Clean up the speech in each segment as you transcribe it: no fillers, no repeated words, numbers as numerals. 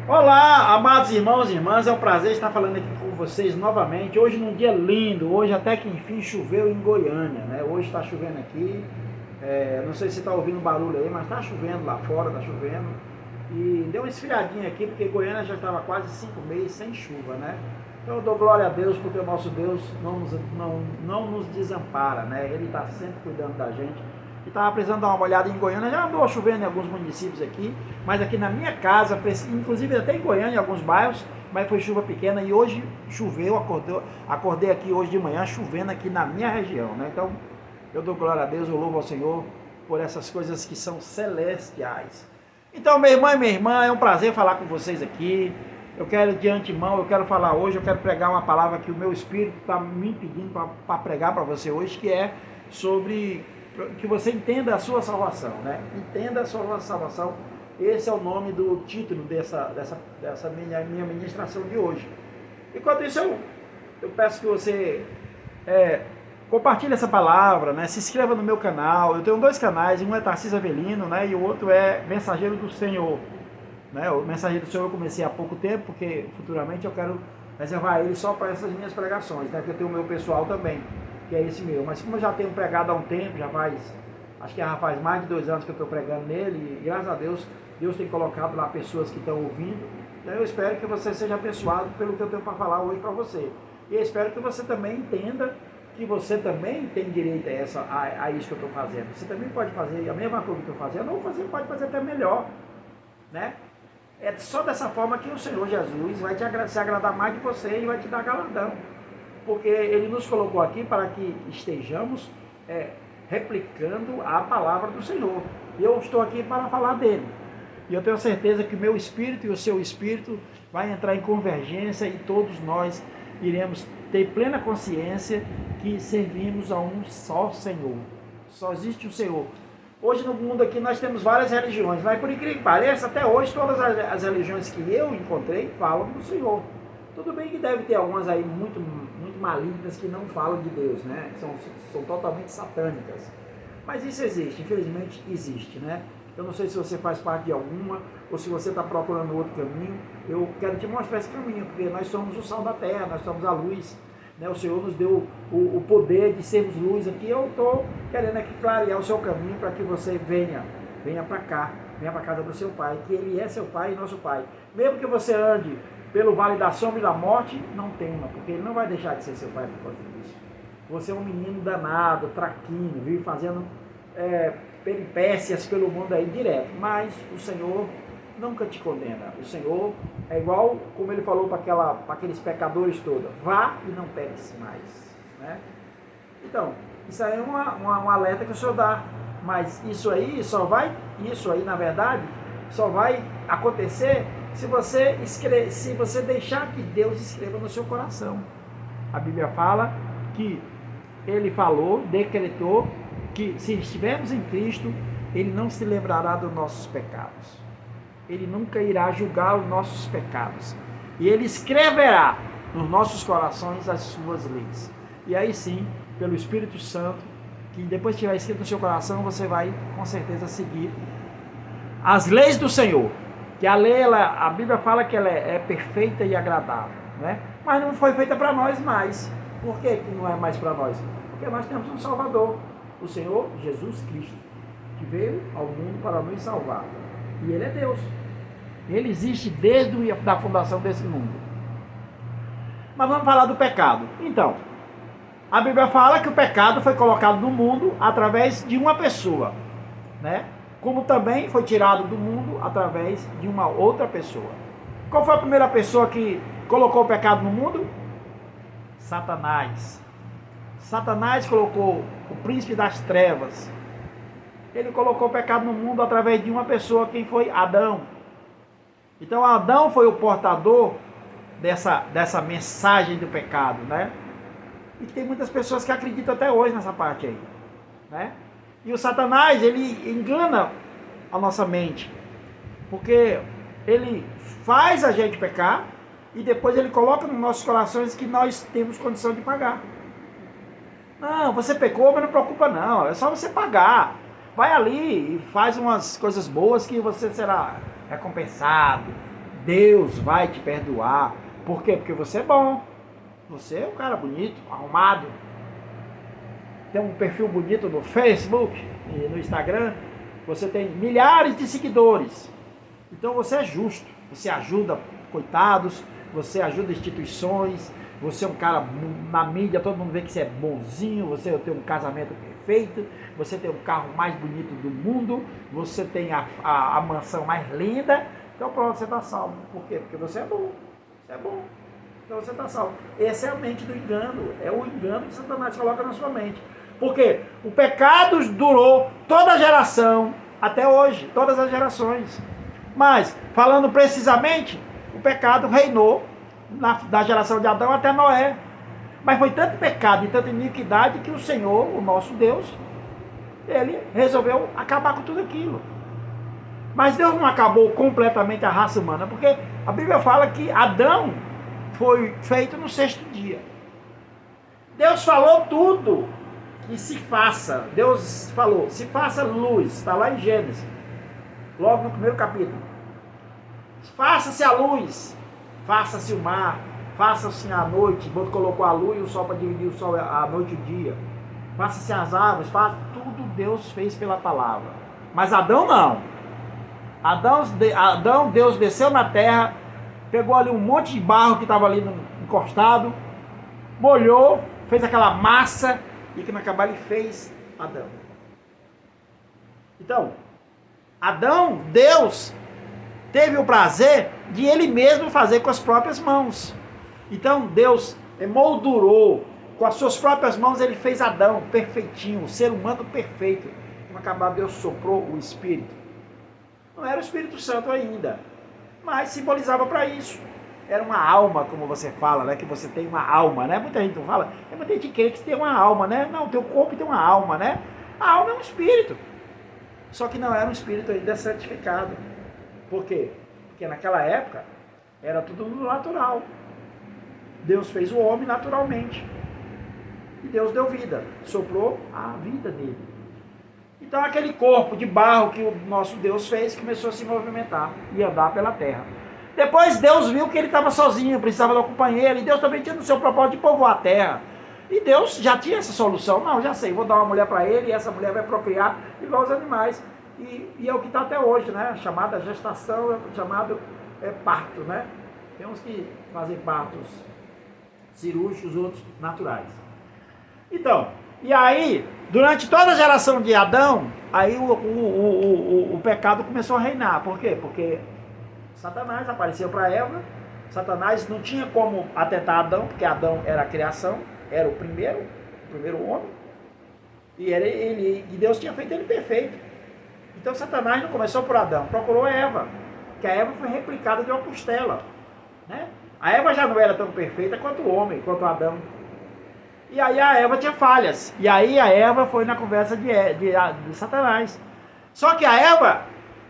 Olá, amados irmãos e irmãs, é um prazer estar falando aqui com vocês novamente. Hoje num dia lindo, hoje até que enfim choveu em Goiânia, né? Hoje está chovendo aqui, não sei se está ouvindo barulho aí, mas está chovendo lá fora, está chovendo. E deu uma esfriadinha aqui, porque Goiânia já estava quase 5 meses sem chuva, né? Então eu dou glória a Deus, porque o nosso Deus não nos desampara, né? Ele está sempre cuidando da gente. E estava precisando dar uma olhada em Goiânia, já andou chovendo em alguns municípios aqui, mas aqui na minha casa, inclusive até em Goiânia, em alguns bairros, mas foi chuva pequena e hoje choveu, acordei aqui hoje de manhã chovendo aqui na minha região, né? Então eu dou glória a Deus, eu louvo ao Senhor por essas coisas que são celestiais. Então, meu irmão e minha irmã, é um prazer falar com vocês aqui. Eu quero de antemão, eu quero falar hoje, eu quero pregar uma palavra que o meu espírito está me pedindo para pregar para você hoje, que é sobre que você entenda a sua salvação, né? Entenda a sua salvação. Esse é o nome do título dessa minha ministração de hoje. Enquanto isso, eu peço que você compartilhe essa palavra, né? Se inscreva no meu canal. Eu tenho 2 canais, um é Tarcísio Avelino, né? E o outro é Mensageiro do Senhor, né? O Mensageiro do Senhor eu comecei há pouco tempo, porque futuramente eu quero reservar ele só para essas minhas pregações, né? Porque eu tenho o meu pessoal também, que é esse meu. Mas como eu já tenho pregado há um tempo, acho que já faz mais de 2 anos que eu estou pregando nele, e graças a Deus, Deus tem colocado lá pessoas que estão ouvindo. Então eu espero que você seja abençoado pelo que eu tenho para falar hoje para você. E eu espero que você também entenda que você também tem direito a isso que eu estou fazendo. Você também pode fazer a mesma coisa que eu estou fazendo, ou você pode fazer até melhor, né? É só dessa forma que o Senhor Jesus vai se agradar mais de você e vai te dar galardão. Porque Ele nos colocou aqui para que estejamos replicando a palavra do Senhor. E eu estou aqui para falar dele. E eu tenho certeza que o meu espírito e o seu espírito vai entrar em convergência e todos nós iremos ter plena consciência que servimos a um só Senhor. Só existe um Senhor. Hoje no mundo aqui nós temos várias religiões, mas por incrível que pareça, até hoje todas as religiões que eu encontrei falam do Senhor. Tudo bem que deve ter algumas aí muito malignas que não falam de Deus, né? São totalmente satânicas. Mas isso existe, infelizmente existe, né? Eu não sei se você faz parte de alguma ou se você está procurando outro caminho. Eu quero te mostrar esse caminho, porque nós somos o sal da terra, nós somos a luz, né? O Senhor nos deu o poder de sermos luz aqui. Eu estou querendo aqui clarear o seu caminho para que você venha para cá, venha para a casa do seu Pai, que Ele é seu Pai e nosso Pai. Mesmo que você ande pelo vale da sombra e da morte, não tema, porque Ele não vai deixar de ser seu Pai por causa disso. Você é um menino danado, traquino, vive fazendo peripécias pelo mundo aí direto, mas o Senhor nunca te condena. O Senhor é igual como Ele falou para aqueles pecadores todos: vá e não peques mais, né? Então, isso aí é um alerta que o Senhor dá, mas isso aí na verdade só vai acontecer se você deixar que Deus escreva no seu coração. A Bíblia fala que Ele falou, decretou, que se estivermos em Cristo, Ele não se lembrará dos nossos pecados. Ele nunca irá julgar os nossos pecados. E Ele escreverá nos nossos corações as suas leis. E aí sim, pelo Espírito Santo, que depois que estiver escrito no seu coração, você vai com certeza seguir as leis do Senhor. Que a lei, a Bíblia fala que ela é perfeita e agradável, né? Mas não foi feita para nós mais. Por que não é mais para nós? Porque nós temos um Salvador, o Senhor Jesus Cristo, que veio ao mundo para nos salvar. E Ele é Deus. Ele existe desde a fundação desse mundo. Mas vamos falar do pecado. Então, a Bíblia fala que o pecado foi colocado no mundo através de uma pessoa, né? Como também foi tirado do mundo através de uma outra pessoa. Qual foi a primeira pessoa que colocou o pecado no mundo? Satanás. Satanás colocou o príncipe das trevas. Ele colocou o pecado no mundo através de uma pessoa, quem foi? Adão. Então Adão foi o portador dessa mensagem do pecado, né? E tem muitas pessoas que acreditam até hoje nessa parte aí, né? E o Satanás, ele engana a nossa mente, porque ele faz a gente pecar e depois ele coloca nos nossos corações que nós temos condição de pagar. Não, você pecou, mas não preocupa não, é só você pagar. Vai ali e faz umas coisas boas que você será recompensado, Deus vai te perdoar. Por quê? Porque você é bom. Você é um cara bonito, arrumado. Tem um perfil bonito no Facebook e no Instagram. Você tem milhares de seguidores. Então você é justo. Você ajuda coitados, você ajuda instituições. Você é um cara na mídia, todo mundo vê que você é bonzinho. Você tem um casamento perfeito. Você tem o carro mais bonito do mundo. Você tem a mansão mais linda. Então pronto, você está salvo. Por quê? Porque você é bom. Você é bom. Então você está salvo. Essa é a mente do engano. É o engano que Satanás coloca na sua mente. Porque o pecado durou toda a geração, até hoje, todas as gerações. Mas, falando precisamente, o pecado reinou da geração de Adão até Noé. Mas foi tanto pecado e tanta iniquidade que o Senhor, o nosso Deus, ele resolveu acabar com tudo aquilo. Mas Deus não acabou completamente a raça humana, porque a Bíblia fala que Adão foi feito no 6º dia. Deus falou tudo que se faça. Deus falou, se faça luz, está lá em Gênesis, logo no 1º capítulo. Faça-se a luz, faça-se o mar, faça-se a noite. Deus colocou a luz e o sol para dividir o sol, a noite e o dia. Faça-se as árvores, tudo Deus fez pela palavra. Mas Adão não. Adão, Deus desceu na terra, pegou ali um monte de barro que estava ali encostado, molhou, fez aquela massa e que no acabar ele fez Adão. Então, Adão, Deus teve o prazer de ele mesmo fazer com as próprias mãos. Então Deus moldurou com as suas próprias mãos, ele fez Adão perfeitinho, o ser humano perfeito. No acabar Deus soprou o Espírito. Não era o Espírito Santo ainda, mas simbolizava para isso. Era uma alma, como você fala, né? Que você tem uma alma, né? Muita gente não fala, é muita gente crê que você tem uma alma, né? Não, teu corpo tem uma alma, né? A alma é um espírito. Só que não era um espírito ainda santificado. Por quê? Porque naquela época era tudo natural. Deus fez o homem naturalmente. E Deus deu vida, soprou a vida nele. Então aquele corpo de barro que o nosso Deus fez começou a se movimentar e andar pela terra. Depois Deus viu que ele estava sozinho, precisava de um companheiro, e Deus também tinha no seu propósito de povoar a terra. E Deus já tinha essa solução. Não, já sei, vou dar uma mulher para ele, e essa mulher vai procriar igual os animais. E é o que está até hoje, né? Chamada gestação, chamado parto, né? Tem uns que fazem partos cirúrgicos, outros naturais. Então, e aí, durante toda a geração de Adão, aí o pecado começou a reinar. Por quê? Porque Satanás apareceu para Eva. Satanás não tinha como atentar Adão, porque Adão era a criação, era o primeiro homem. E Deus tinha feito ele perfeito. Então Satanás não começou por Adão, procurou Eva, que a Eva foi replicada de uma costela, né? A Eva já não era tão perfeita quanto o homem, quanto Adão. E aí a Eva tinha falhas. E aí a Eva foi na conversa de Satanás. Só que a Eva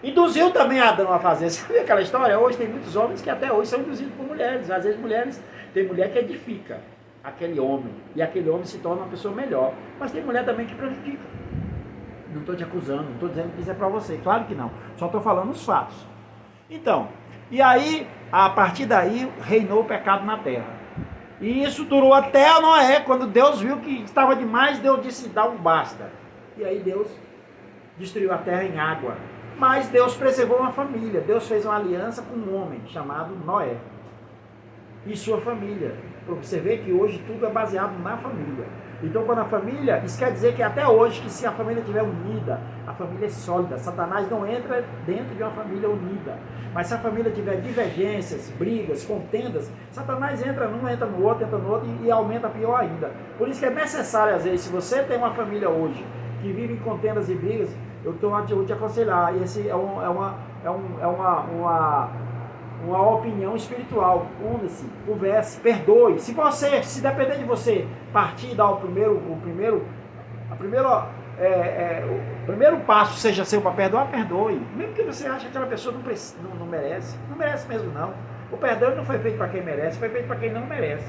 induziu também Adão a fazer. Você viu aquela história? Hoje tem muitos homens que até hoje são induzidos por mulheres. Às vezes tem mulher que edifica aquele homem. E aquele homem se torna uma pessoa melhor. Mas tem mulher também que prejudica. Não estou te acusando, não estou dizendo que isso é para você. Claro que não. Só estou falando os fatos. Então, e aí, a partir daí, reinou o pecado na terra. E isso durou até Noé, quando Deus viu que estava demais, Deus disse, dá um basta. E aí Deus destruiu a terra em água. Mas Deus preservou uma família. Deus fez uma aliança com um homem chamado Noé e sua família. Para você ver que hoje tudo é baseado na família. Então, quando a família, isso quer dizer que até hoje, que se a família estiver unida, a família é sólida. Satanás não entra dentro de uma família unida. Mas se a família tiver divergências, brigas, contendas, Satanás entra num, entra no outro e aumenta pior ainda. Por isso que é necessário, às vezes, se você tem uma família hoje que vive em contendas e brigas, eu vou te aconselhar. Esse é uma opinião espiritual. Une-se, converse, perdoe. Se depender de você partir e dar o primeiro passo seja seu para perdoar, perdoe. Mesmo que você ache que aquela pessoa não merece. Não merece mesmo não. O perdão não foi feito para quem merece, foi feito para quem não merece,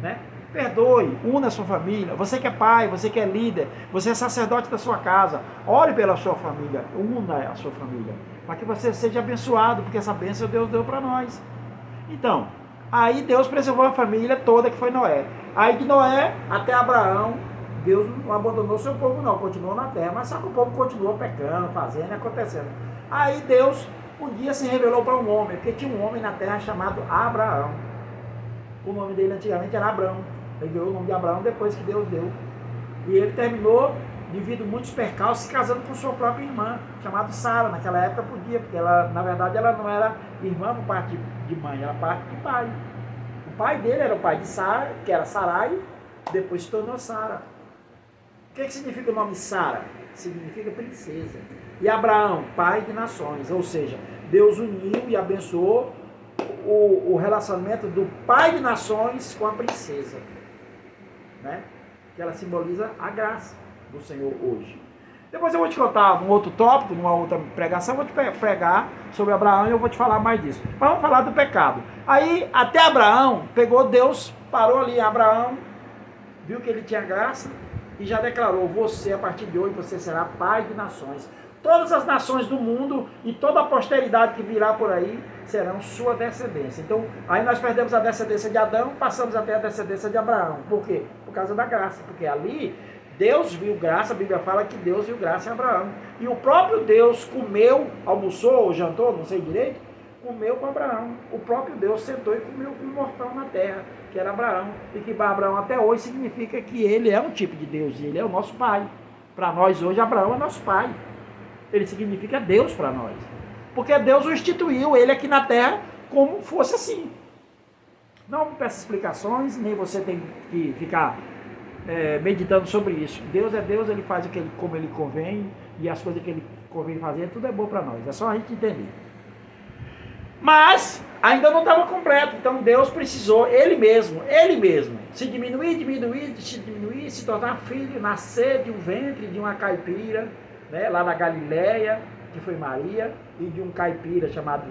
né? Perdoe, una a sua família. Você que é pai, você que é líder, você é sacerdote da sua casa, ore pela sua família, una a sua família, para que você seja abençoado, porque essa bênção Deus deu para nós. Então, aí Deus preservou a família toda que foi Noé. Aí de Noé até Abraão, Deus não abandonou seu povo não, continuou na terra, mas só que o povo continuou pecando, fazendo e acontecendo. Aí Deus um dia se revelou para um homem, porque tinha um homem na terra chamado Abraão. O nome dele antigamente era Abrão. Ele ganhou o nome de Abraão depois que Deus deu. E ele terminou, devido a muitos percalços, se casando com sua própria irmã, chamada Sara. Naquela época podia, porque ela, na verdade, ela não era irmã por parte de mãe, era parte de pai. O pai dele era o pai de Sara, que era Sarai, depois se tornou Sara. O que significa o nome Sara? Significa princesa. E Abraão, pai de nações. Ou seja, Deus uniu e abençoou o relacionamento do pai de nações com a princesa, né? Que ela simboliza a graça do Senhor hoje. Depois eu vou te contar um outro tópico, numa outra pregação, eu vou te pregar sobre Abraão e eu vou te falar mais disso. Mas vamos falar do pecado. Aí, até Abraão, pegou Deus, parou ali, Abraão, viu que ele tinha graça e já declarou, você, a partir de hoje, você será pai de nações. Todas as nações do mundo e toda a posteridade que virá por aí serão sua descendência. Então, aí nós perdemos a descendência de Adão, passamos até a descendência de Abraão. Por quê? Por causa da graça. Porque ali, Deus viu graça, a Bíblia fala que Deus viu graça em Abraão. E o próprio Deus comeu, almoçou ou jantou, não sei direito, comeu com Abraão. O próprio Deus sentou e comeu com um mortal na terra, que era Abraão. E que para Abraão até hoje significa que ele é um tipo de Deus, e ele é o nosso pai. Para nós hoje, Abraão é nosso pai. Ele significa Deus para nós. Porque Deus o instituiu, ele aqui na terra, como fosse assim. Não peço explicações, nem você tem que ficar meditando sobre isso. Deus é Deus, ele faz como ele convém, e as coisas que ele convém fazer, tudo é bom para nós. É só a gente entender. Mas ainda não estava completo, então Deus precisou, ele mesmo, se diminuir, se tornar filho, nascer de um ventre, de uma caipira, né, lá na Galileia, que foi Maria, e de um caipira chamado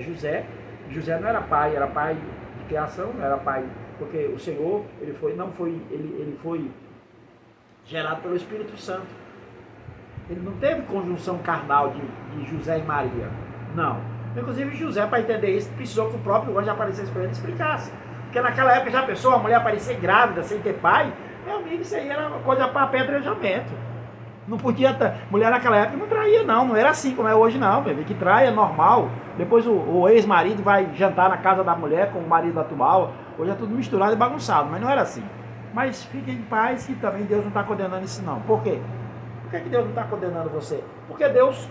José. José não era pai de criação, não era pai, porque o Senhor, ele foi gerado pelo Espírito Santo. Ele não teve conjunção carnal de José e Maria, não. Inclusive José, para entender isso, precisou que o próprio anjo aparecesse para ele e explicasse. Porque naquela época já pensou a mulher aparecer grávida sem ter pai? Meu amigo, isso aí era uma coisa para apedrejamento. Não podia, mulher naquela época não traía não era assim como é hoje não, bebê, que trai é normal. Depois o ex-marido vai jantar na casa da mulher com o marido atual, hoje é tudo misturado e bagunçado, mas não era assim. Mas fiquem em paz que também Deus não está condenando isso não. Por quê? Por que Deus não está condenando você? Porque Deus,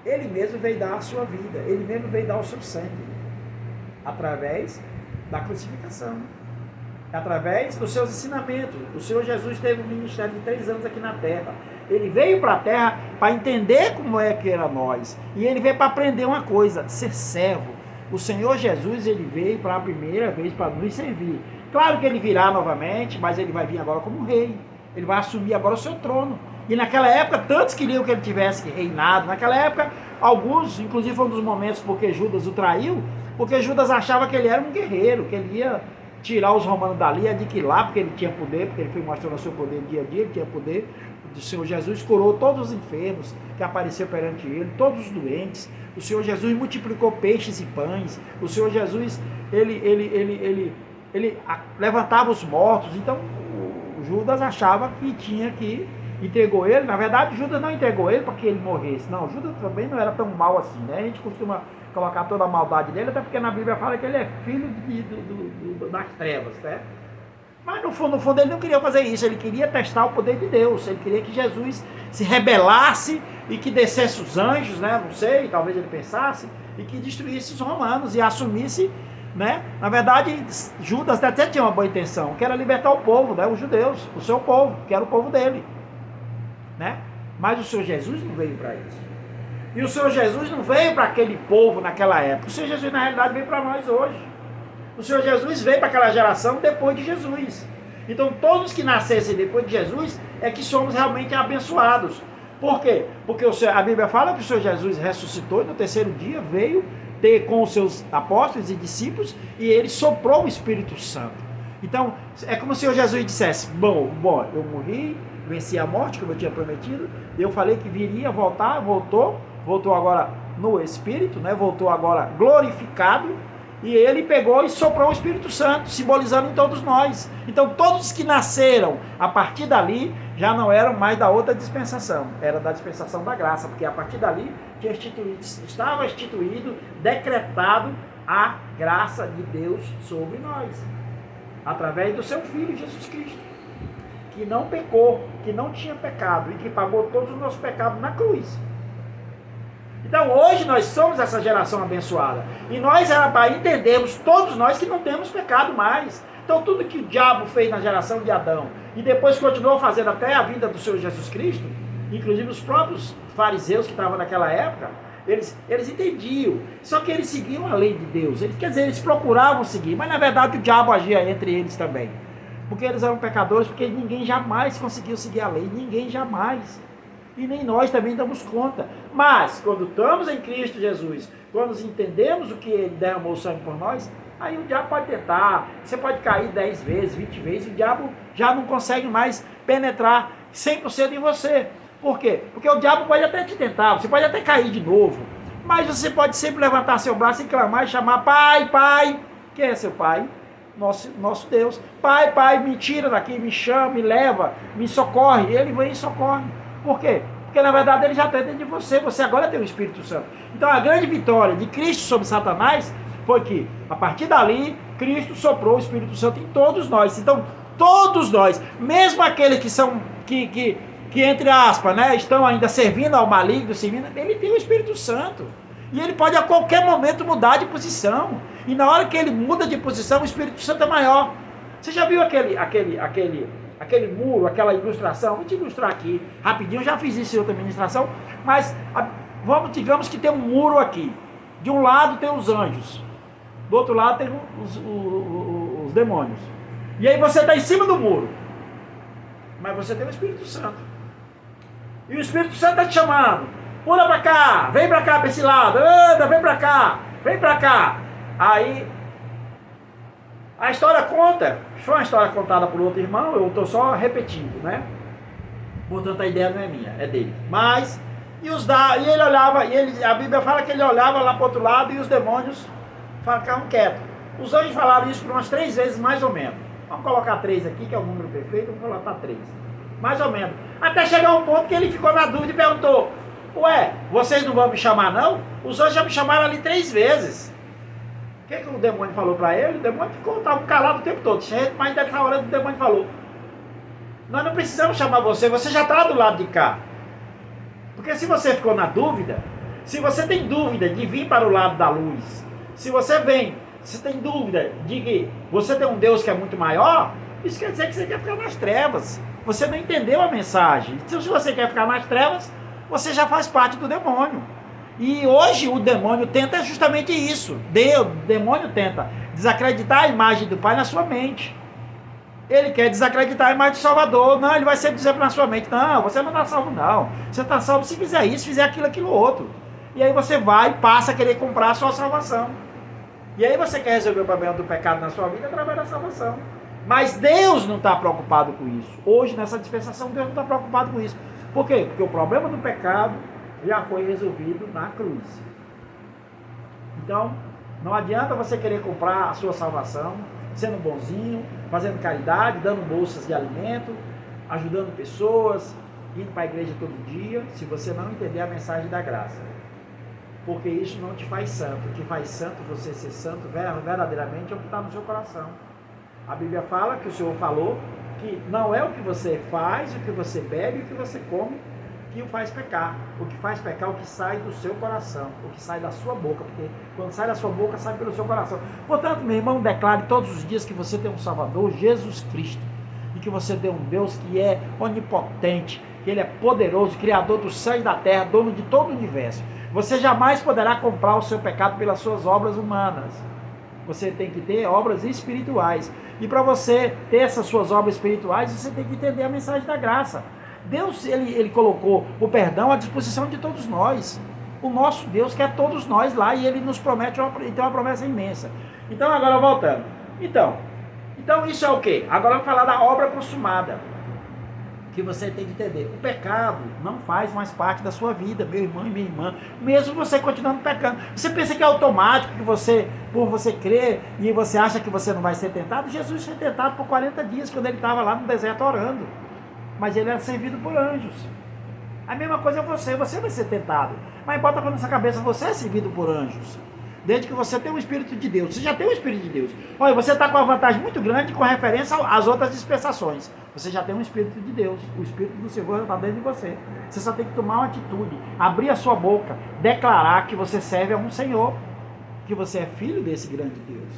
ele mesmo veio dar a sua vida, ele mesmo veio dar o seu sangue, através da crucificação. Através dos seus ensinamentos. O Senhor Jesus teve um ministério de 3 anos aqui na terra. Ele veio para a terra para entender como é que era nós. E ele veio para aprender uma coisa, ser servo. O Senhor Jesus, ele veio para a primeira vez para nos servir. Claro que ele virá novamente, mas ele vai vir agora como rei. Ele vai assumir agora o seu trono. E naquela época, tantos queriam que ele tivesse reinado. Naquela época, alguns, inclusive foi um dos momentos porque Judas o traiu, porque Judas achava que ele era um guerreiro, que ele ia tirar os romanos dali, aniquilar, porque ele tinha poder, porque ele foi mostrando o seu poder dia a dia, ele tinha poder. O Senhor Jesus curou todos os enfermos que apareceram perante ele, todos os doentes. O Senhor Jesus multiplicou peixes e pães. O Senhor Jesus, ele levantava os mortos. Então, o Judas achava que tinha que entregou ele. Na verdade, Judas não entregou ele para que ele morresse. Não, Judas também não era tão mal assim, né? A gente costuma colocar toda a maldade dele, até porque na Bíblia fala que ele é filho das trevas, né? Mas no fundo ele não queria fazer isso, ele queria testar o poder de Deus, ele queria que Jesus se rebelasse e que descesse os anjos, né? Não sei, talvez ele pensasse, e que destruísse os romanos e assumisse, né? Na verdade, Judas até tinha uma boa intenção, que era libertar o povo, né? Os judeus, o seu povo, que era o povo dele, né? Mas o Senhor Jesus não veio para isso. E o Senhor Jesus não veio para aquele povo naquela época. O Senhor Jesus, na realidade, veio para nós hoje. O Senhor Jesus veio para aquela geração depois de Jesus. Então, todos que nascessem depois de Jesus é que somos realmente abençoados. Por quê? Porque a Bíblia fala que o Senhor Jesus ressuscitou e no terceiro dia veio ter com os seus apóstolos e discípulos e ele soprou o Espírito Santo. Então, é como se o Jesus dissesse, bom, eu morri, venci a morte, como eu tinha prometido, eu falei que viria voltar, voltou agora no Espírito, né? Voltou agora glorificado, e ele pegou e soprou o Espírito Santo, simbolizando em todos nós. Então, todos que nasceram a partir dali, já não eram mais da outra dispensação, era da dispensação da graça, porque a partir dali estava instituído, decretado a graça de Deus sobre nós, através do seu Filho Jesus Cristo, que não pecou, que não tinha pecado e que pagou todos os nossos pecados na cruz. Então hoje nós somos essa geração abençoada, e nós era para entendermos, todos nós, que não temos pecado mais. Então tudo que o diabo fez na geração de Adão, e depois continuou fazendo até a vinda do Senhor Jesus Cristo, inclusive os próprios fariseus que estavam naquela época, eles entendiam, só que eles seguiam a lei de Deus, quer dizer, eles procuravam seguir, mas na verdade o diabo agia entre eles também, porque eles eram pecadores, porque ninguém jamais conseguiu seguir a lei, ninguém jamais, e nem nós também damos conta. Mas quando estamos em Cristo Jesus, quando entendemos o que Ele derramou o sangue por nós, aí o diabo pode tentar, você pode cair 10 vezes, 20 vezes, o diabo já não consegue mais penetrar 100% em você. Por quê? Porque o diabo pode até te tentar, você pode até cair de novo, mas você pode sempre levantar seu braço e clamar e chamar, Pai, Pai. Quem é seu Pai? Nosso Deus. Pai, Pai, me tira daqui, me chama, me leva, me socorre. Ele vem e socorre. Por quê? Porque na verdade ele já está dentro de você, você agora tem o Espírito Santo. Então a grande vitória de Cristo sobre Satanás foi que, a partir dali, Cristo soprou o Espírito Santo em todos nós. Então, todos nós, mesmo aqueles que são, que entre aspas, né, estão ainda servindo ao maligno, ele tem o Espírito Santo. E ele pode a qualquer momento mudar de posição. E na hora que ele muda de posição, o Espírito Santo é maior. Você já viu aquele muro, aquela ilustração? Vou te ilustrar aqui rapidinho, eu já fiz isso em outra ministração, mas digamos que tem um muro aqui. De um lado tem os anjos, do outro lado tem os demônios. E aí você está em cima do muro, mas você tem o Espírito Santo. E o Espírito Santo está te chamando, pula para cá, vem para cá para esse lado, anda, vem para cá, vem para cá. Aí a história conta, foi uma história contada por outro irmão, eu estou só repetindo, né? Portanto a ideia não é minha, é dele. Mas, e ele olhava, a Bíblia fala que ele olhava lá para o outro lado e os demônios ficavam quietos. Os anjos falaram isso por umas 3 vezes mais ou menos. Vamos colocar 3 aqui, que é o número perfeito, vamos colocar 3. Mais ou menos. Até chegar um ponto que ele ficou na dúvida e perguntou, ué, vocês não vão me chamar não? Os anjos já me chamaram ali 3 vezes. O que o demônio falou para ele? O demônio estava calado o tempo todo, mas dessa hora o demônio falou, nós não precisamos chamar você já está do lado de cá. Porque se você ficou na dúvida, se você tem dúvida de vir para o lado da luz, se você tem dúvida de que você tem um Deus que é muito maior, isso quer dizer que você quer ficar nas trevas. Você não entendeu a mensagem. Então, se você quer ficar nas trevas, você já faz parte do demônio. E hoje o demônio tenta justamente isso. O demônio tenta desacreditar a imagem do Pai na sua mente. Ele quer desacreditar a imagem do Salvador. Não, ele vai sempre dizer na sua mente, não, você não está salvo não. Você está salvo se fizer isso, fizer aquilo outro. E aí você vai e passa a querer comprar a sua salvação. E aí você quer resolver o problema do pecado na sua vida através da salvação. Mas Deus não está preocupado com isso. Hoje, nessa dispensação, Deus não está preocupado com isso. Por quê? Porque o problema do pecado já foi resolvido na cruz. Então, não adianta você querer comprar a sua salvação, sendo bonzinho, fazendo caridade, dando bolsas de alimento, ajudando pessoas, indo para a igreja todo dia, se você não entender a mensagem da graça. Porque isso não te faz santo. O que faz santo, você ser santo verdadeiramente, é o que está no seu coração. A Bíblia fala, que o Senhor falou, que não é o que você faz, o que você bebe, o que você come, que o faz pecar. O que faz pecar é o que sai do seu coração, o que sai da sua boca, porque quando sai da sua boca, sai pelo seu coração. Portanto, meu irmão, declare todos os dias que você tem um Salvador, Jesus Cristo, e que você tem um Deus que é onipotente, que Ele é poderoso, Criador dos céus e da terra, dono de todo o universo. Você jamais poderá comprar o seu pecado pelas suas obras humanas. Você tem que ter obras espirituais. E para você ter essas suas obras espirituais, você tem que entender a mensagem da graça. Deus, ele colocou o perdão à disposição de todos nós. O nosso Deus quer todos nós lá e Ele nos promete uma promessa imensa. Então, agora voltando. Então, Então isso é o quê? Agora vamos falar da obra consumada, que você tem que entender. O pecado não faz mais parte da sua vida, meu irmão e minha irmã, mesmo você continuando pecando. Você pensa que é automático, que você, por você crer e você acha que você não vai ser tentado? Jesus foi tentado por 40 dias, quando ele estava lá no deserto orando, mas ele era servido por anjos. A mesma coisa é você vai ser tentado, mas bota na sua cabeça, você é servido por anjos. Desde que você tem o Espírito de Deus. Você já tem o Espírito de Deus. Olha, você está com uma vantagem muito grande com referência às outras dispensações. Você já tem o Espírito de Deus. O Espírito do Senhor está dentro de você. Você só tem que tomar uma atitude, abrir a sua boca, declarar que você serve a um Senhor, que você é filho desse grande Deus.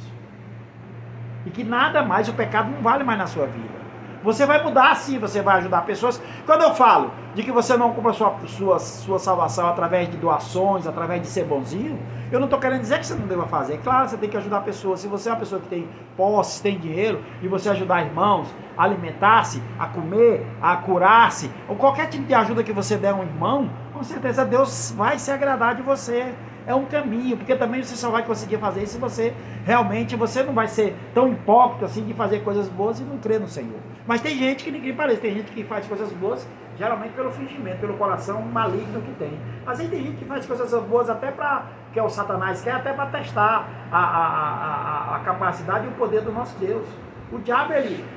E que nada mais, o pecado não vale mais na sua vida. Você vai mudar sim, você vai ajudar pessoas. Quando eu falo de que você não compra sua salvação através de doações, através de ser bonzinho, eu não estou querendo dizer que você não deva fazer. É claro, você tem que ajudar pessoas. Se você é uma pessoa que tem posse, tem dinheiro, e você ajudar irmãos a alimentar-se, a comer, a curar-se, ou qualquer tipo de ajuda que você der a um irmão, com certeza Deus vai se agradar de você. É um caminho, porque também você só vai conseguir fazer isso se você realmente, você não vai ser tão hipócrita assim de fazer coisas boas e não crer no Senhor. Mas tem gente que ninguém parece, tem gente que faz coisas boas, geralmente pelo fingimento, pelo coração maligno que tem. Às vezes tem gente que faz coisas boas até para, que é o Satanás quer, até para testar a capacidade e o poder do nosso Deus. O diabo,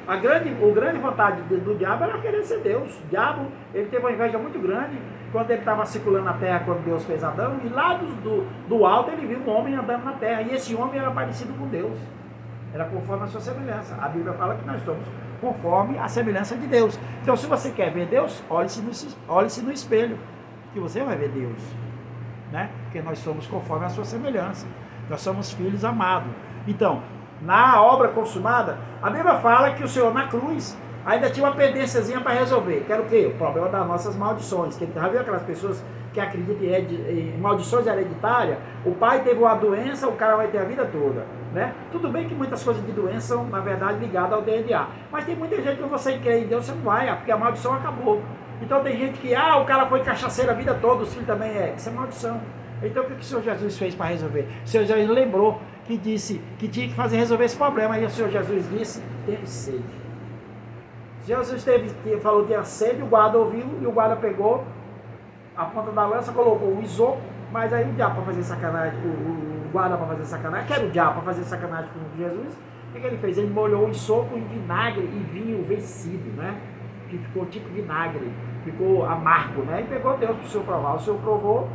a grande vontade do diabo era querer ser Deus. O diabo, ele teve uma inveja muito grande quando ele estava circulando na terra, quando Deus fez Adão, e lá do alto ele viu um homem andando na terra, e esse homem era parecido com Deus, era conforme a sua semelhança. A Bíblia fala que nós somos conforme a semelhança de Deus. Então, se você quer ver Deus, olhe-se no espelho, que você vai ver Deus, né? Porque nós somos conforme a sua semelhança, nós somos filhos amados. Então, na obra consumada, a Bíblia fala que o Senhor na cruz ainda tinha uma pendênciazinha para resolver, que era o quê? O problema das nossas maldições. Que já viu aquelas pessoas que acreditam em maldições hereditárias? O pai teve uma doença, o cara vai ter a vida toda, né? Tudo bem que muitas coisas de doença são, na verdade, ligadas ao DNA, mas tem muita gente que você crê em Deus, você não vai, porque a maldição acabou. Então tem gente que, o cara foi cachaceiro a vida toda, os filhos também isso é maldição. Então o que o Senhor Jesus fez para resolver? O Senhor Jesus lembrou que disse que tinha que resolver esse problema, e o Senhor Jesus disse, teve sede. Jesus falou que tinha sede, o guarda ouviu, e o guarda pegou a ponta da lança, colocou o isopo, mas aí o diabo para fazer sacanagem, o guarda para fazer sacanagem, que era o diabo para fazer sacanagem com Jesus, o que ele fez? Ele molhou o isopo em vinagre e vinho vencido, né? Que ficou tipo vinagre, ficou amargo, né? E pegou Deus para o Senhor provar. O Senhor provou,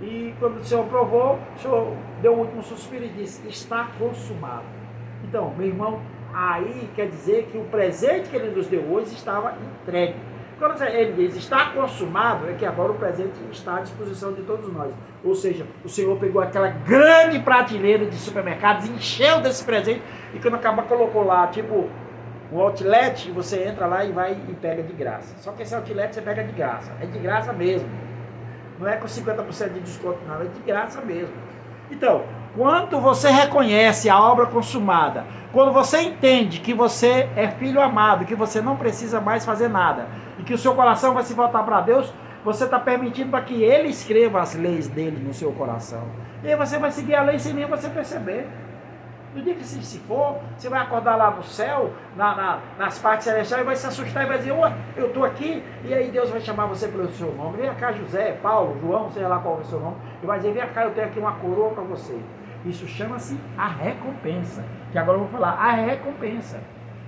e quando o Senhor provou, o Senhor deu o último suspiro e disse, está consumado. Então, meu irmão, aí quer dizer que o presente que ele nos deu hoje estava entregue. Quando ele diz está consumado, é que agora o presente está à disposição de todos nós. Ou seja, o Senhor pegou aquela grande prateleira de supermercados, encheu desse presente, e quando acaba colocou lá, tipo um outlet, você entra lá e vai e pega de graça. Só que esse outlet você pega de graça, é de graça mesmo. Não é com 50% de desconto, não, é de graça mesmo. Então, quando você reconhece a obra consumada, quando você entende que você é filho amado, que você não precisa mais fazer nada, e que o seu coração vai se voltar para Deus, você está permitindo para que Ele escreva as leis dele no seu coração. E aí você vai seguir a lei sem nem você perceber. No dia que se for, você vai acordar lá no céu, nas partes celestiais, e vai se assustar e vai dizer, eu estou aqui, e aí Deus vai chamar você pelo seu nome. Vem cá, José, Paulo, João, sei lá qual é o seu nome, e vai dizer, vem cá, eu tenho aqui uma coroa para você. Isso chama-se a recompensa, que agora eu vou falar, a recompensa.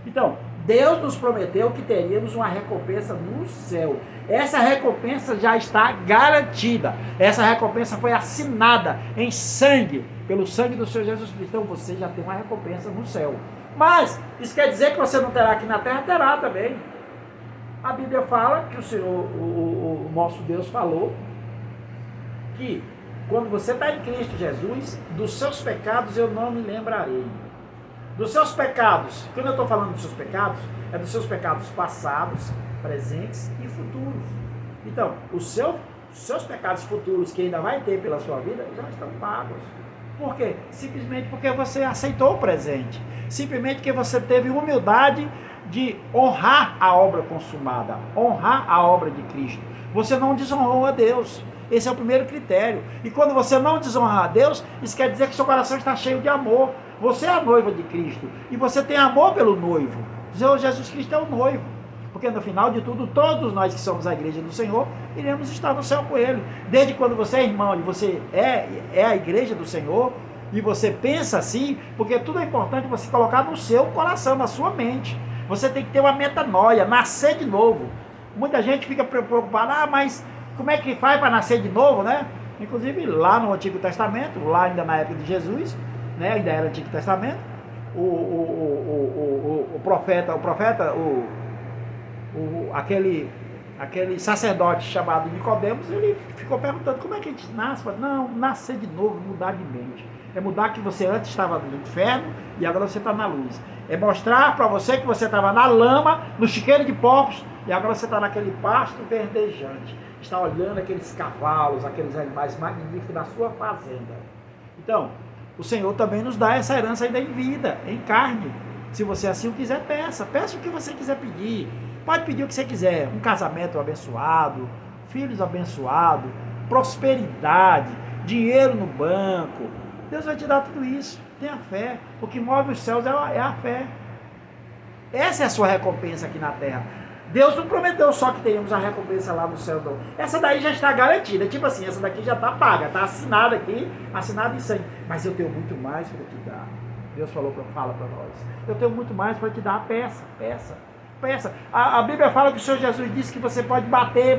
Então, Deus nos prometeu que teríamos uma recompensa no céu. Essa recompensa já está garantida. Essa recompensa foi assinada em sangue, pelo sangue do Senhor Jesus Cristo. Então você já tem uma recompensa no céu. Mas, isso quer dizer que você não terá aqui na terra? Terá também. A Bíblia fala que o Senhor, o nosso Deus falou que quando você está em Cristo Jesus, dos seus pecados eu não me lembrarei. Dos seus pecados, quando eu estou falando dos seus pecados, é dos seus pecados passados, presentes e futuros. Então, os seus pecados futuros que ainda vai ter pela sua vida, já estão pagos. Por quê? Simplesmente porque você aceitou o presente. Simplesmente porque você teve humildade de honrar a obra consumada, honrar a obra de Cristo. Você não desonrou a Deus. Esse é o primeiro critério. E quando você não desonra a Deus, isso quer dizer que seu coração está cheio de amor. Você é a noiva de Cristo e você tem amor pelo noivo. O Senhor Jesus Cristo é o noivo. Porque no final de tudo, todos nós que somos a igreja do Senhor, iremos estar no céu com Ele. Desde quando você é irmão e você é a igreja do Senhor, e você pensa assim, porque tudo é importante você colocar no seu coração, na sua mente. Você tem que ter uma metanoia, nascer de novo. Muita gente fica preocupada, mas como é que faz para nascer de novo, né? Inclusive lá no Antigo Testamento, lá ainda na época de Jesus, né? Ainda era Antigo Testamento, o profeta, aquele sacerdote chamado Nicodemos, ele ficou perguntando como é que a gente nasce. Não, nascer de novo, mudar de mente. É mudar que você antes estava no inferno e agora você está na luz. É mostrar para você que você estava na lama, no chiqueiro de porcos, e agora você está naquele pasto verdejante. Está olhando aqueles cavalos, aqueles animais magníficos da sua fazenda. Então, o Senhor também nos dá essa herança ainda em vida, em carne. Se você assim o quiser, peça. Peça o que você quiser pedir. Pode pedir o que você quiser. Um casamento abençoado, filhos abençoados, prosperidade, dinheiro no banco. Deus vai te dar tudo isso. Tenha fé. O que move os céus é a fé. Essa é a sua recompensa aqui na terra. Deus não prometeu só que teríamos a recompensa lá no céu, não. Essa daí já está garantida. Tipo assim, essa daqui já está paga. Está assinada aqui, assinada em sangue. Mas eu tenho muito mais para te dar. Deus fala para nós. Eu tenho muito mais para te dar. Peça. A Bíblia fala que o Senhor Jesus disse que você pode bater.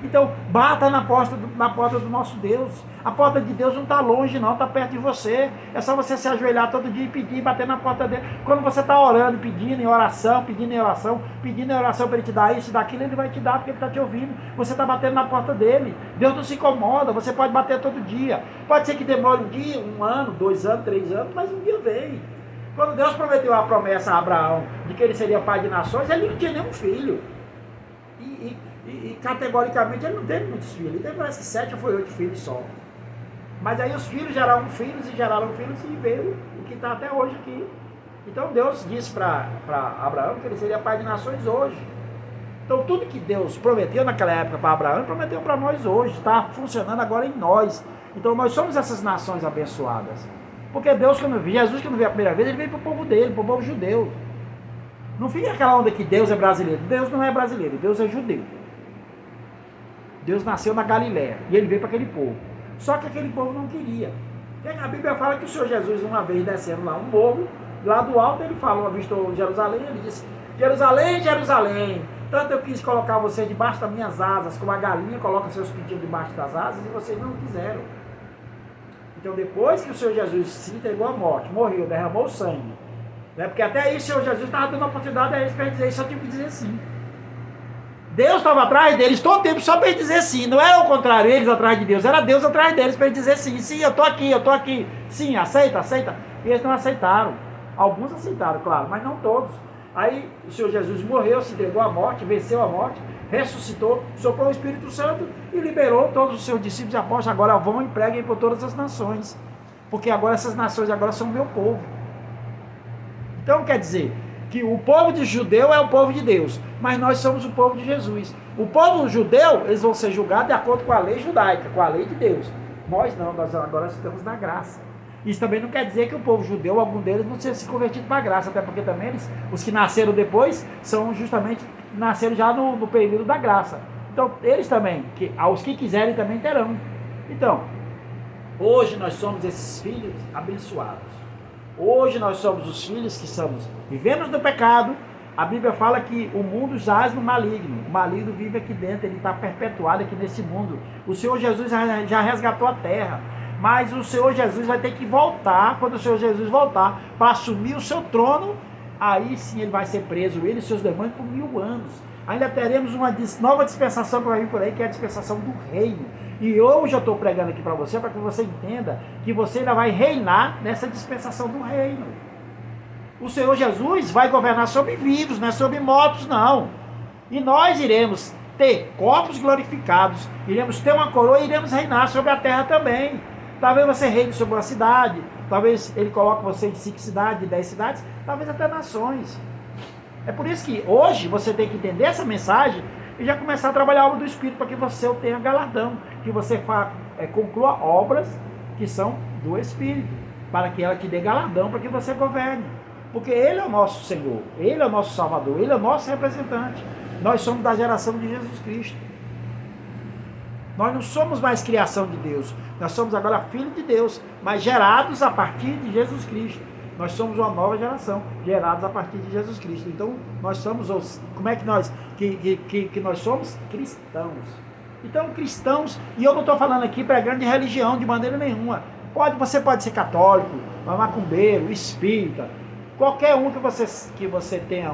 Então, bata na porta do nosso Deus. A porta de Deus não está longe, não, está perto de você. É só você se ajoelhar todo dia e pedir, bater na porta dele. Quando você está orando, pedindo em oração para ele te dar isso, daquilo, ele vai te dar porque ele está te ouvindo. Você está batendo na porta dele. Deus não se incomoda, você pode bater todo dia. Pode ser que demore um dia, 1 ano, 2 anos, 3 anos, mas um dia vem. Quando Deus prometeu a promessa a Abraão de que ele seria pai de nações, ele não tinha nenhum filho. E categoricamente ele não teve muitos filhos. Ele teve parece que 7 ou foi 8 filhos só. Mas aí os filhos geraram filhos e veio o que está até hoje aqui. Então Deus disse para Abraão que ele seria pai de nações hoje. Então tudo que Deus prometeu naquela época para Abraão, ele prometeu para nós hoje. Está funcionando agora em nós. Então nós somos essas nações abençoadas. Porque Deus, Jesus, quando veio a primeira vez, ele veio para o povo dele, para o povo judeu. Não fica aquela onda que Deus é brasileiro. Deus não é brasileiro, Deus é judeu. Deus nasceu na Galiléia e ele veio para aquele povo. Só que aquele povo não queria. A Bíblia fala que o Senhor Jesus, uma vez descendo lá um morro, lá do alto, ele falou, avistou Jerusalém, ele disse: Jerusalém, Jerusalém, tanto eu quis colocar você debaixo das minhas asas, como a galinha coloca seus pintinhos debaixo das asas, e vocês não quiseram. Então, depois que o Senhor Jesus se entregou à morte, morreu, derramou sangue, né? Porque até aí o Senhor Jesus estava dando a oportunidade a eles para dizer isso, só tinha que dizer sim. Deus estava atrás deles todo o tempo só para eles dizer sim. Não era o contrário, eles atrás de Deus, era Deus atrás deles para eles dizer sim. Sim, eu estou aqui. Sim, aceita. E eles não aceitaram. Alguns aceitaram, claro, mas não todos. Aí o Senhor Jesus morreu, se entregou à morte, venceu a morte, ressuscitou, soprou o Espírito Santo e liberou todos os seus discípulos e apóstolos. Agora vão e preguem por todas as nações, porque agora essas nações agora são meu povo. Então quer dizer que o povo de judeu é o povo de Deus, mas nós somos o povo de Jesus. O povo judeu, eles vão ser julgados de acordo com a lei judaica, com a lei de Deus. Nós não, nós agora estamos na graça. Isso também não quer dizer que o povo judeu, algum deles, não tenha se convertido para a graça, até porque também eles, os que nasceram depois, são justamente, nasceram já no período da graça. Então, eles também, aos que quiserem também terão. Então, hoje nós somos esses filhos abençoados. Hoje nós somos os filhos que vivemos no pecado. A Bíblia fala que o mundo jaz no maligno. O maligno vive aqui dentro, ele está perpetuado aqui nesse mundo. O Senhor Jesus já resgatou a terra. Mas o Senhor Jesus vai ter que voltar, quando o Senhor Jesus voltar, para assumir o seu trono, aí sim ele vai ser preso, ele e seus demônios, por 1000 anos. Ainda teremos uma nova dispensação que vai vir por aí, que é a dispensação do reino. E hoje eu estou pregando aqui para você que você entenda que você ainda vai reinar nessa dispensação do reino. O Senhor Jesus vai governar sobre vivos, não é sobre mortos, não. E nós iremos ter corpos glorificados, iremos ter uma coroa e iremos reinar sobre a terra também. Talvez você reine sobre uma cidade, talvez ele coloque você em 5 cidades, 10 cidades, talvez até nações. É por isso que hoje você tem que entender essa mensagem e já começar a trabalhar a obra do Espírito para que você tenha galardão, que você conclua obras que são do Espírito, para que ela te dê galardão, para que você governe. Porque Ele é o nosso Senhor, Ele é o nosso Salvador, Ele é o nosso representante. Nós somos da geração de Jesus Cristo. Nós não somos mais criação de Deus, nós somos agora filhos de Deus, mas gerados a partir de Jesus Cristo. Nós somos uma nova geração, gerados a partir de Jesus Cristo. Então, nós somos como é que nós somos? Cristãos. Então, cristãos, e eu não estou falando aqui pregando de religião de maneira nenhuma. Você pode ser católico, macumbeiro, espírita, qualquer um que você tenha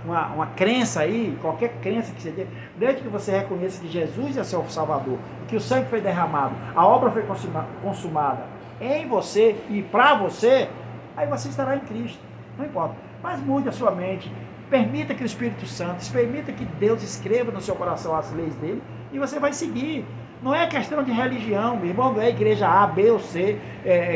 uma crença aí, qualquer crença que você tenha, desde que você reconheça que Jesus é seu Salvador, que o sangue foi derramado, a obra foi consumada em você e para você, aí você estará em Cristo, não importa. Mas mude a sua mente, permita que o Espírito Santo, permita que Deus escreva no seu coração as leis dele e você vai seguir. Não é questão de religião, meu irmão, não é igreja A, B ou C.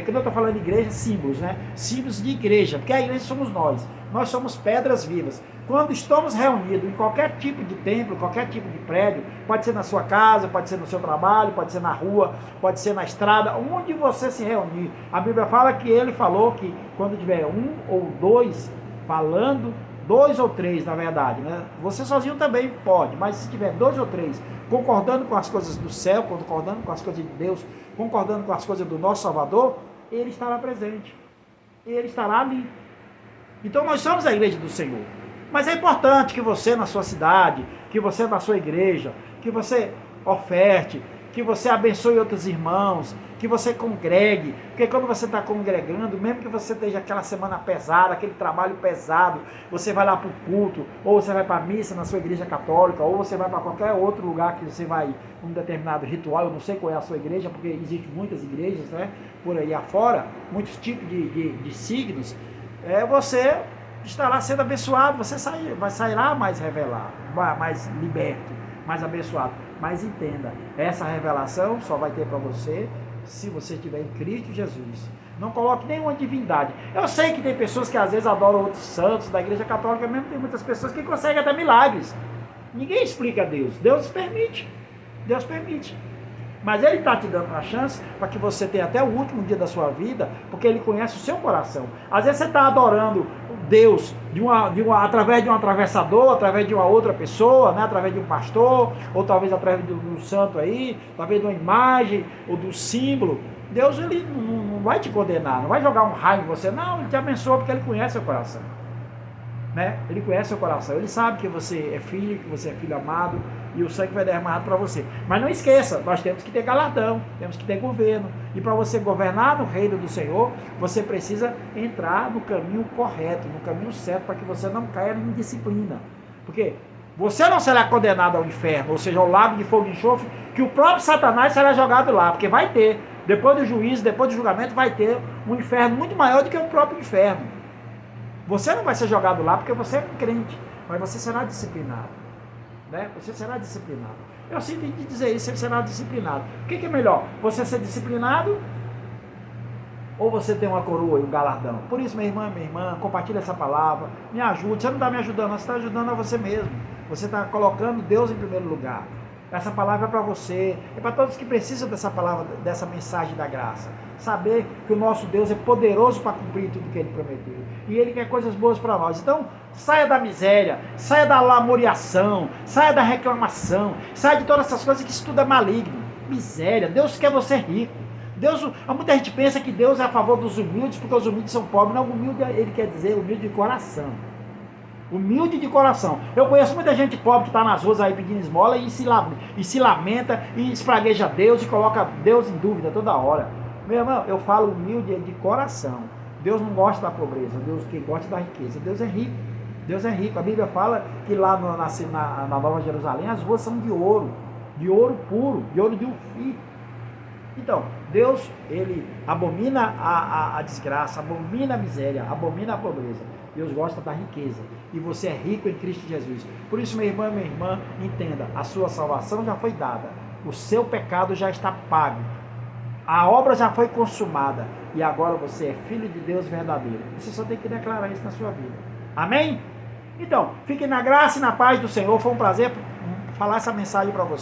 Quando eu estou falando de igreja, símbolos, né? Símbolos de igreja, porque a igreja somos nós. Nós somos pedras vivas. Quando estamos reunidos em qualquer tipo de templo, qualquer tipo de prédio, pode ser na sua casa, pode ser no seu trabalho, pode ser na rua, pode ser na estrada, onde você se reunir. A Bíblia fala que ele falou que quando tiver um ou dois falando, 2 ou 3 na verdade, né? Você sozinho também pode, mas se tiver 2 ou 3 concordando com as coisas do céu, concordando com as coisas de Deus, concordando com as coisas do nosso Salvador, Ele estará presente, Ele estará ali. Então nós somos a igreja do Senhor. Mas é importante que você na sua cidade, que você na sua igreja, que você oferte, que você abençoe outros irmãos, que você congregue, porque quando você está congregando, mesmo que você esteja aquela semana pesada, aquele trabalho pesado, você vai lá para o culto, ou você vai para a missa na sua igreja católica, ou você vai para qualquer outro lugar que você vai, um determinado ritual, eu não sei qual é a sua igreja, porque existem muitas igrejas, né, por aí afora, muitos tipos de signos, você estará sendo abençoado, você sairá mais revelado, mais liberto, mais abençoado. Mas entenda, essa revelação só vai ter para você se você estiver em Cristo Jesus. Não coloque nenhuma divindade. Eu sei que tem pessoas que às vezes adoram outros santos da igreja católica mesmo, tem muitas pessoas que conseguem até milagres. Ninguém explica a Deus. Deus permite. Deus permite. Mas Ele está te dando uma chance para que você tenha até o último dia da sua vida, porque Ele conhece o seu coração. Às vezes você está adorando Deus através de um atravessador, através de uma outra pessoa, né? Através de um pastor, ou talvez através de um santo aí, talvez de uma imagem, ou do símbolo. Deus Ele não vai te condenar, não vai jogar um raio em você, não, Ele te abençoa porque Ele conhece o seu coração. Né? Ele conhece o seu coração, Ele sabe que você é filho, que você é filho amado, e o sangue vai derramado para você. Mas não esqueça, nós temos que ter galardão, temos que ter governo, e para você governar no reino do Senhor, você precisa entrar no caminho correto, no caminho certo, para que você não caia em indisciplina, porque você não será condenado ao inferno, ou seja, ao lago de fogo e enxofre, que o próprio Satanás será jogado lá, porque vai ter, depois do juízo, depois do julgamento, vai ter um inferno muito maior do que o próprio inferno. Você não vai ser jogado lá porque você é um crente, mas você será disciplinado. Né? Você será disciplinado. Eu sinto de dizer isso, você será disciplinado. O que é melhor? Você ser disciplinado ou você ter uma coroa e um galardão? Por isso, minha irmã, compartilha essa palavra, me ajude. Você não está me ajudando, você está ajudando a você mesmo. Você está colocando Deus em primeiro lugar. Essa palavra é para você, é para todos que precisam dessa palavra, dessa mensagem da graça. Saber que o nosso Deus é poderoso para cumprir tudo que Ele prometeu. E Ele quer coisas boas para nós. Então, saia da miséria, saia da lamuriação, saia da reclamação, saia de todas essas coisas que isso tudo é maligno. Miséria, Deus quer você rico. Muita gente pensa que Deus é a favor dos humildes, porque os humildes são pobres. Não, humilde, Ele quer dizer humilde de coração. Humilde de coração. Eu conheço muita gente pobre que está nas ruas aí pedindo esmola e se lamenta e espragueja Deus e coloca Deus em dúvida toda hora. Meu irmão, eu falo humilde de coração. Deus não gosta da pobreza, Deus quem gosta da riqueza. Deus é rico. Deus é rico. A Bíblia fala que lá na Nova Jerusalém as ruas são de ouro puro, de ouro de Ofir. Então, Deus, Ele abomina a desgraça, abomina a miséria, abomina a pobreza. Deus gosta da riqueza. E você é rico em Cristo Jesus. Por isso, minha irmã, entenda, a sua salvação já foi dada. O seu pecado já está pago. A obra já foi consumada. E agora você é filho de Deus verdadeiro. Você só tem que declarar isso na sua vida. Amém? Então, fiquem na graça e na paz do Senhor. Foi um prazer falar essa mensagem para vocês.